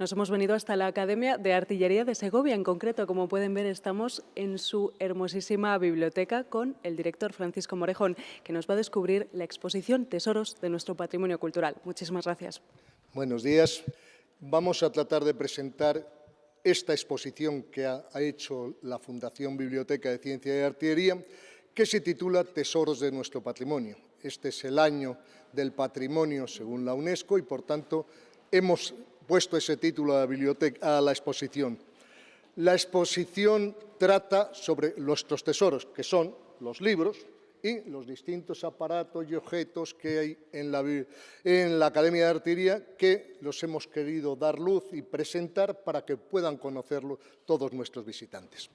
Nos hemos venido hasta la Academia de Artillería de Segovia. En concreto, como pueden ver, estamos en su hermosísima biblioteca con el director Francisco Morejón, que nos va a descubrir la exposición Tesoros de nuestro patrimonio cultural. Muchísimas gracias. Buenos días. Vamos a tratar de presentar esta exposición que ha hecho la Fundación Biblioteca de Ciencia y Artillería, que se titula Tesoros de nuestro patrimonio. Este es el año del patrimonio según la UNESCO y, por tanto, hemos puesto ese título a la exposición. La exposición trata sobre nuestros tesoros, que son los libros y los distintos aparatos y objetos que hay en la Academia de Artillería, que los hemos querido dar luz y presentar para que puedan conocerlo todos nuestros visitantes.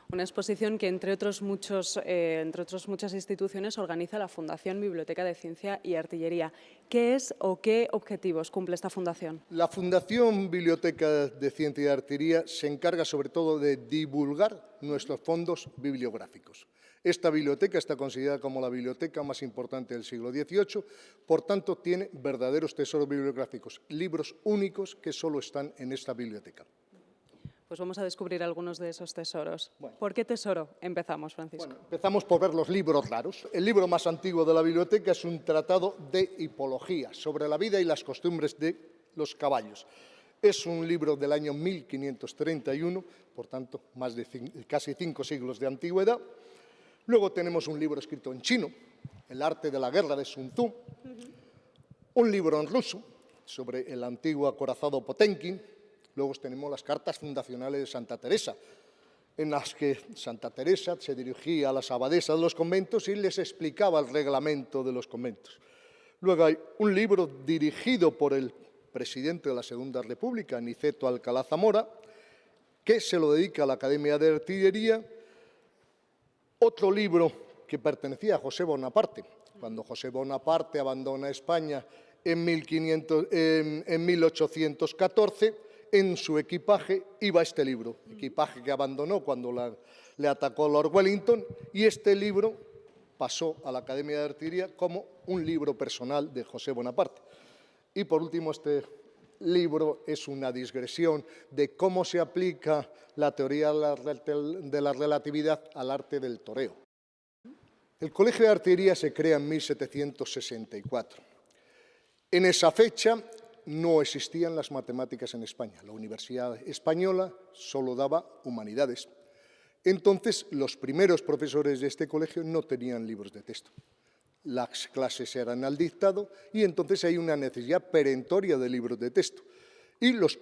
Una exposición que, entre otras muchas instituciones, organiza la Fundación Biblioteca de Ciencia y Artillería. ¿Qué es o qué objetivos cumple esta fundación? La Fundación Biblioteca de Ciencia y Artillería se encarga sobre todo de divulgar nuestros fondos bibliográficos. Esta biblioteca está considerada como la biblioteca más importante del siglo XVIII, por tanto tiene verdaderos tesoros bibliográficos, libros únicos que solo están en esta biblioteca. Pues vamos a descubrir algunos de esos tesoros. Bueno. ¿Por qué tesoro empezamos, Francisco? Bueno, empezamos por ver los libros raros. El libro más antiguo de la biblioteca es un tratado de hipología sobre la vida y las costumbres de los caballos. Es un libro del año 1531, por tanto, casi 5 siglos de antigüedad. Luego tenemos un libro escrito en chino, El arte de la guerra de Sun Tzu. Un libro en ruso sobre el antiguo acorazado Potenkin. Luego tenemos las cartas fundacionales de Santa Teresa, en las que Santa Teresa se dirigía a las abadesas de los conventos y les explicaba el reglamento de los conventos. Luego hay un libro dirigido por el presidente de la Segunda República, Aniceto Alcalá Zamora, que se lo dedica a la Academia de Artillería. Otro libro que pertenecía a José Bonaparte, cuando José Bonaparte abandona España en 1814, en su equipaje iba este libro, equipaje que abandonó cuando le atacó Lord Wellington, y este libro pasó a la Academia de Artillería como un libro personal de José Bonaparte. Y por último, este libro es una digresión de cómo se aplica la teoría de la relatividad al arte del toreo. El Colegio de Artillería se crea en 1764. En esa fecha no existían las matemáticas en España. La Universidad Española solo daba humanidades. Entonces, los primeros profesores de este colegio no tenían libros de texto. Las clases eran al dictado y entonces hay una necesidad perentoria de libros de texto. Y los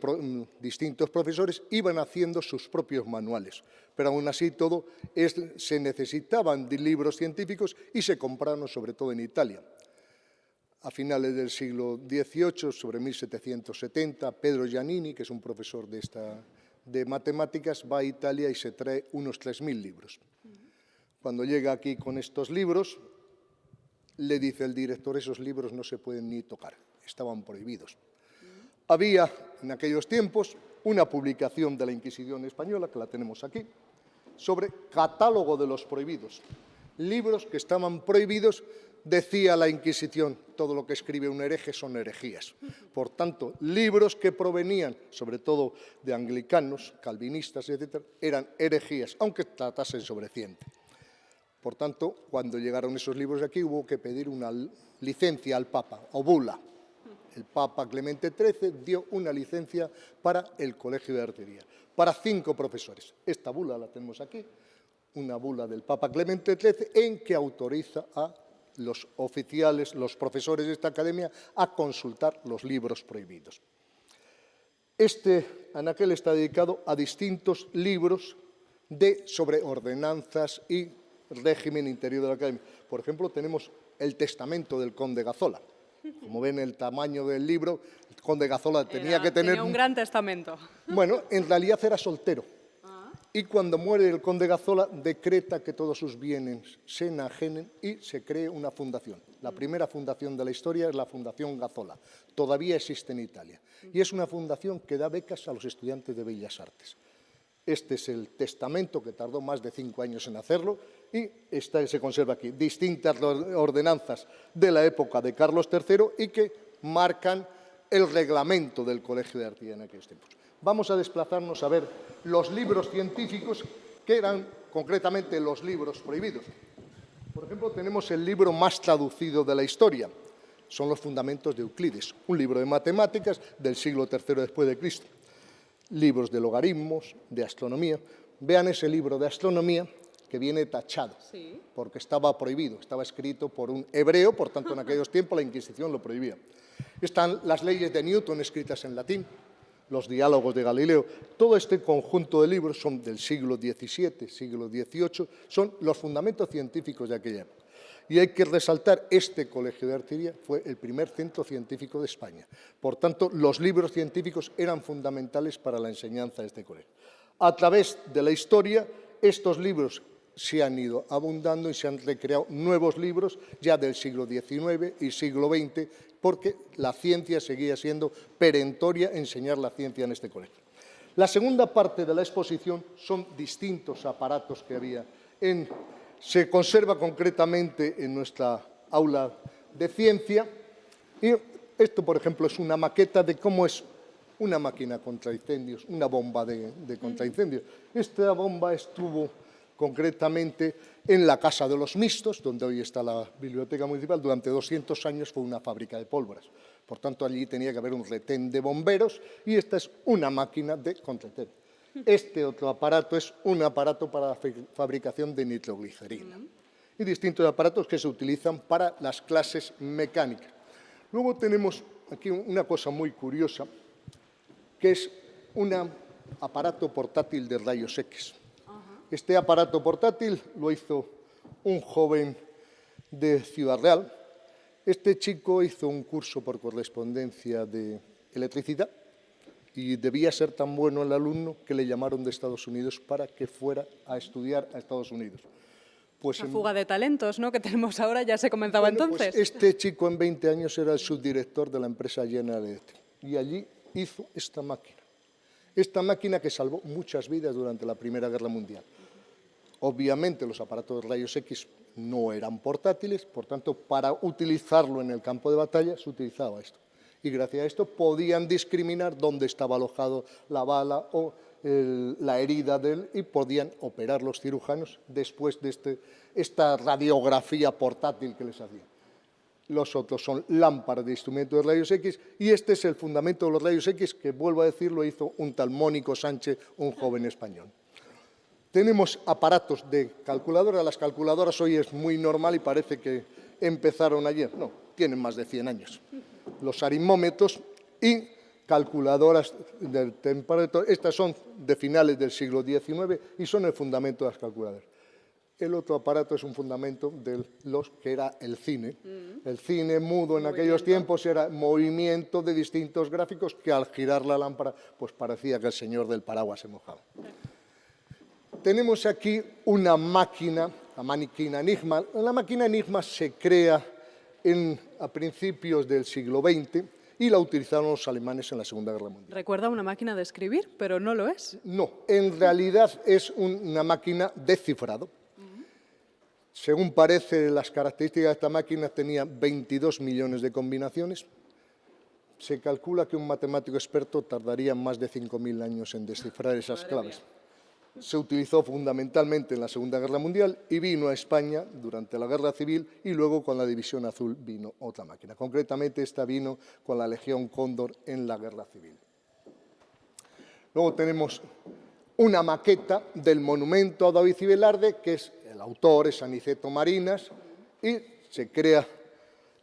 distintos profesores iban haciendo sus propios manuales. Pero aún así se necesitaban de libros científicos y se compraron sobre todo en Italia. A finales del siglo XVIII, sobre 1770, Pedro Giannini, que es un profesor de matemáticas, va a Italia y se trae unos 3.000 libros. Cuando llega aquí con estos libros, le dice el director, esos libros no se pueden ni tocar, estaban prohibidos. Había en aquellos tiempos una publicación de la Inquisición española, que la tenemos aquí, sobre catálogo de los prohibidos. Libros que estaban prohibidos. Decía la Inquisición, todo lo que escribe un hereje son herejías. Por tanto, libros que provenían, sobre todo de anglicanos, calvinistas, etc., eran herejías, aunque tratasen sobre ciencia. Por tanto, cuando llegaron esos libros aquí, hubo que pedir una licencia al Papa, o bula. El Papa Clemente XIII dio una licencia para el Colegio de Artillería, para 5 profesores. Esta bula la tenemos aquí, una bula del Papa Clemente XIII, en que autoriza a los oficiales, los profesores de esta academia, a consultar los libros prohibidos. Este anaquel está dedicado a distintos libros sobre ordenanzas y régimen interior de la academia. Por ejemplo, tenemos el testamento del conde Gazola. Como ven, el tamaño del libro, el conde Gazola tenía un gran testamento. Bueno, en realidad era soltero. Y cuando muere el conde Gazola, decreta que todos sus bienes se enajenen y se cree una fundación. La primera fundación de la historia es la Fundación Gazola. Todavía existe en Italia. Y es una fundación que da becas a los estudiantes de Bellas Artes. Este es el testamento, que tardó más de 5 años en hacerlo, y se conserva aquí. Distintas ordenanzas de la época de Carlos III y que marcan el reglamento del Colegio de Artillería en aquellos tiempos. Vamos a desplazarnos a ver los libros científicos, que eran concretamente los libros prohibidos. Por ejemplo, tenemos el libro más traducido de la historia, son los Fundamentos de Euclides, un libro de matemáticas del siglo III después de Cristo. Libros de logaritmos, de astronomía. Vean ese libro de astronomía que viene tachado, Sí. porque estaba prohibido, estaba escrito por un hebreo, por tanto en aquellos tiempos la Inquisición lo prohibía. Están las leyes de Newton escritas en latín, los diálogos de Galileo. Todo este conjunto de libros son del siglo XVII, siglo XVIII, son los fundamentos científicos de aquella época. Y hay que resaltar, este Colegio de Artillería fue el primer centro científico de España. Por tanto, los libros científicos eran fundamentales para la enseñanza de este colegio. A través de la historia, estos libros se han ido abundando y se han recreado nuevos libros ya del siglo XIX y siglo XX, porque la ciencia seguía siendo perentoria enseñar la ciencia en este colegio. La segunda parte de la exposición son distintos aparatos que había se conserva concretamente en nuestra aula de ciencia, y esto, por ejemplo, es una maqueta de cómo es una máquina contra incendios, una bomba de contraincendios. Esta bomba estuvo concretamente en la Casa de los Mixtos, donde hoy está la Biblioteca Municipal. Durante 200 años fue una fábrica de pólvoras. Por tanto, allí tenía que haber un retén de bomberos, y esta es una máquina de contraincendios. Este otro aparato es un aparato para la fabricación de nitroglicerina y distintos aparatos que se utilizan para las clases mecánicas. Luego tenemos aquí una cosa muy curiosa, que es un aparato portátil de rayos X. Este aparato portátil lo hizo un joven de Ciudad Real. Este chico hizo un curso por correspondencia de electricidad y debía ser tan bueno el alumno que le llamaron de Estados Unidos para que fuera a estudiar a Estados Unidos. Pues La fuga de talentos, ¿no?, que tenemos ahora, ya se comenzaba entonces. Pues este chico en 20 años era el subdirector de la empresa General Electric, y allí hizo esta máquina. Esta máquina que salvó muchas vidas durante la Primera Guerra Mundial. Obviamente los aparatos de rayos X no eran portátiles, por tanto, para utilizarlo en el campo de batalla se utilizaba esto. Y gracias a esto podían discriminar dónde estaba alojado la bala o la herida y podían operar los cirujanos después de esta radiografía portátil que les hacían. Los otros son lámparas de instrumentos de rayos X, y este es el fundamento de los rayos X que, vuelvo a decir, lo hizo un tal Mónico Sánchez, un joven español. Tenemos aparatos de calculadora. Las calculadoras hoy es muy normal y parece que empezaron ayer. No, tienen más de 100 años. Los aritmómetros y calculadoras del temperatura, estas son de finales del siglo XIX y son el fundamento de las calculadoras. El otro aparato es un fundamento de los que era el cine. El cine mudo en aquellos tiempos era movimiento de distintos gráficos que al girar la lámpara pues parecía que el señor del paraguas se mojaba. Tenemos aquí una máquina, la máquina Enigma. La máquina Enigma se crea a principios del siglo XX y la utilizaron los alemanes en la Segunda Guerra Mundial. Recuerda una máquina de escribir, pero no lo es. No, en realidad es una máquina de cifrado. Según parece, las características de esta máquina tenía 22 millones de combinaciones. Se calcula que un matemático experto tardaría más de 5.000 años en descifrar esas claves. Se utilizó fundamentalmente en la Segunda Guerra Mundial y vino a España durante la Guerra Civil, y luego con la División Azul vino otra máquina. Concretamente esta vino con la Legión Cóndor en la Guerra Civil. Luego tenemos una maqueta del monumento a David y Velarde, que es el autor es Aniceto Marinas, y se crea.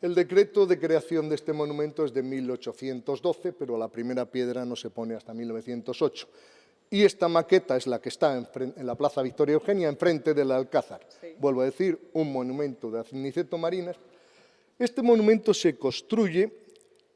El decreto de creación de este monumento es de 1812, pero la primera piedra no se pone hasta 1908. Y esta maqueta es la que está en la Plaza Victoria Eugenia, enfrente del Alcázar. Sí. Vuelvo a decir, un monumento de Aniceto Marinas. Este monumento se construye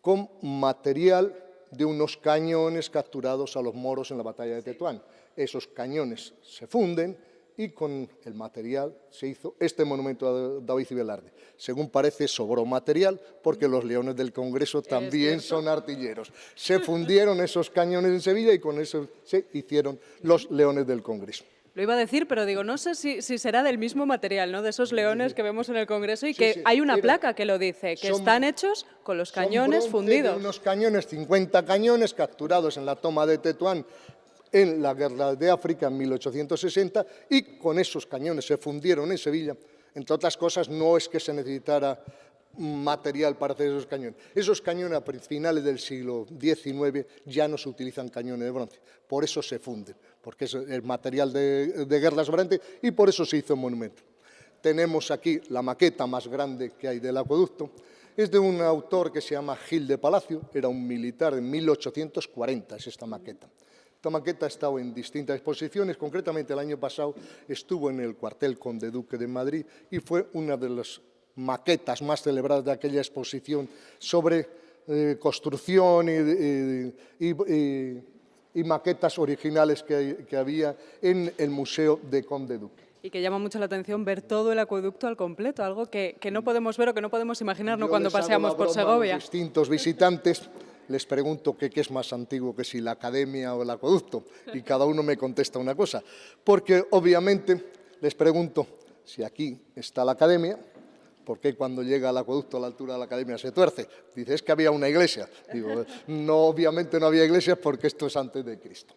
con material de unos cañones capturados a los moros en la batalla de Tetuán. Esos cañones se funden y con el material se hizo este monumento a David y Velarde. Según parece, sobró material porque los Leones del Congreso también son artilleros. Se fundieron esos cañones en Sevilla y con eso se hicieron los Leones del Congreso. Lo iba a decir, pero digo, no sé si será del mismo material, ¿no? De esos leones que vemos en el Congreso y que hay una placa que lo dice, que están hechos con los cañones fundidos. De unos cañones, 50 cañones capturados en la toma de Tetuán en la guerra de África en 1860, y con esos cañones se fundieron en Sevilla. Entre otras cosas, no es que se necesitara material para hacer esos cañones. Esos cañones a finales del siglo XIX ya no se utilizan cañones de bronce, por eso se funden, porque es el material de guerra sobrante y por eso se hizo un monumento. Tenemos aquí la maqueta más grande que hay del acueducto. Es de un autor que se llama Gil de Palacio, era un militar en 1840, es esta maqueta. Esta maqueta ha estado en distintas exposiciones, concretamente el año pasado estuvo en el cuartel Conde Duque de Madrid y fue una de las maquetas más celebradas de aquella exposición sobre construcción y maquetas originales que había en el Museo de Conde Duque. Y que llama mucho la atención ver todo el acueducto al completo, algo que no podemos ver o que no podemos imaginarnos cuando paseamos por Segovia. A los distintos visitantes les pregunto qué es más antiguo, que si la academia o el acueducto, y cada uno me contesta una cosa, porque obviamente les pregunto si aquí está la academia, ¿por qué cuando llega al acueducto a la altura de la academia se tuerce? Dice, es que había una iglesia. Digo, no, obviamente no había iglesias porque esto es antes de Cristo.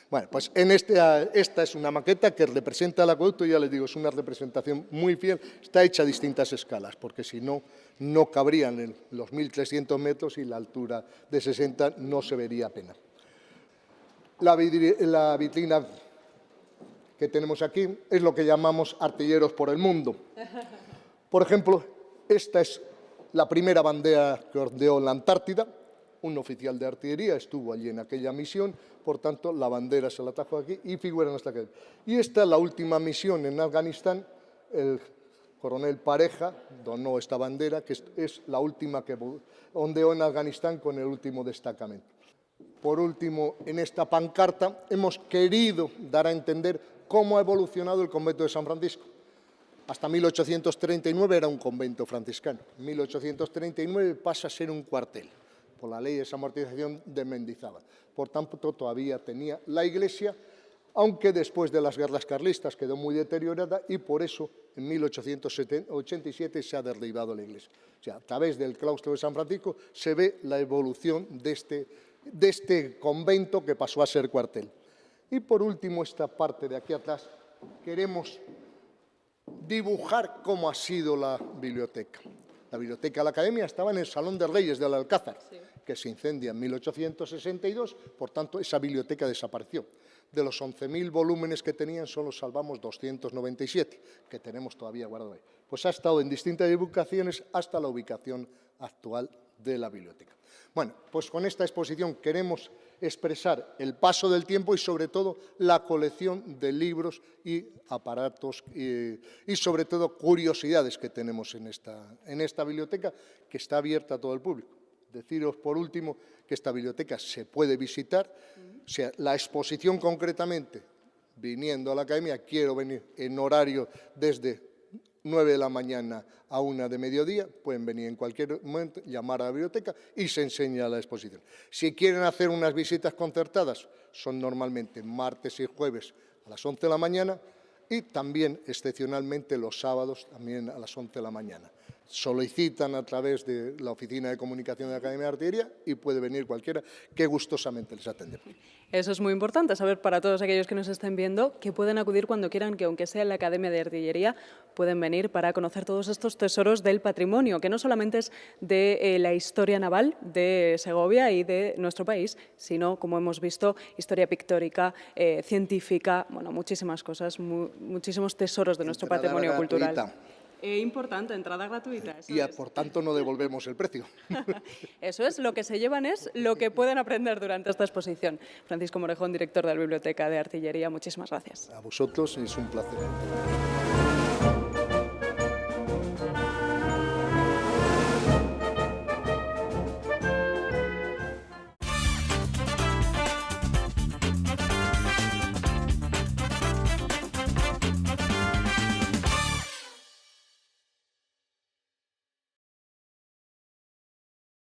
Bueno, pues esta es una maqueta que representa el acueducto, y ya les digo, es una representación muy fiel, está hecha a distintas escalas, porque si no, no cabrían en los 1.300 metros y la altura de 60 no se vería apenas. La vitrina que tenemos aquí es lo que llamamos artilleros por el mundo. Por ejemplo, esta es la primera bandera que ondeó en la Antártida. Un oficial de artillería estuvo allí en aquella misión, por tanto, la bandera se la trajo aquí y figura en esta academia. Y esta es la última misión en Afganistán. El coronel Pareja donó esta bandera, que es la última que ondeó en Afganistán con el último destacamento. Por último, en esta pancarta hemos querido dar a entender cómo ha evolucionado el convento de San Francisco. Hasta 1839 era un convento franciscano. En 1839 pasa a ser un cuartel, por la ley de desamortización de Mendizábal. Por tanto, todavía tenía la iglesia, aunque después de las guerras carlistas quedó muy deteriorada y por eso en 1887 se ha derribado la iglesia. O sea, a través del claustro de San Francisco se ve la evolución de este convento que pasó a ser cuartel. Y por último, esta parte de aquí atrás, queremos dibujar cómo ha sido la biblioteca. La biblioteca de la Academia estaba en el Salón de Reyes del Alcázar, que se incendia en 1862, por tanto, esa biblioteca desapareció. De los 11.000 volúmenes que tenían, solo salvamos 297, que tenemos todavía guardados ahí. Pues ha estado en distintas ubicaciones hasta la ubicación actual de la biblioteca. Bueno, pues con esta exposición queremos expresar el paso del tiempo y, sobre todo, la colección de libros y aparatos y sobre todo, curiosidades que tenemos en esta biblioteca, que está abierta a todo el público. Deciros, por último, que esta biblioteca se puede visitar. O sea, la exposición concretamente, viniendo a la Academia, quiero venir en horario desde 9 de la mañana a 1 de mediodía, pueden venir en cualquier momento, llamar a la biblioteca y se enseña la exposición. Si quieren hacer unas visitas concertadas, son normalmente martes y jueves a las 11 de la mañana y también, excepcionalmente, los sábados también a las 11 de la mañana. Solicitan a través de la Oficina de Comunicación de la Academia de Artillería y puede venir cualquiera, que gustosamente les atendemos. Eso es muy importante, saber para todos aquellos que nos estén viendo que pueden acudir cuando quieran, que aunque sea en la Academia de Artillería, pueden venir para conocer todos estos tesoros del patrimonio, que no solamente es de la historia naval de Segovia y de nuestro país, sino, como hemos visto, historia pictórica, científica, bueno, muchísimas cosas, muchísimos tesoros de nuestro patrimonio cultural. Importante, entrada gratuita. Y por tanto no devolvemos el precio. Eso es, lo que se llevan es lo que pueden aprender durante esta exposición. Francisco Morejón, director de la Biblioteca de Artillería, muchísimas gracias. A vosotros, es un placer.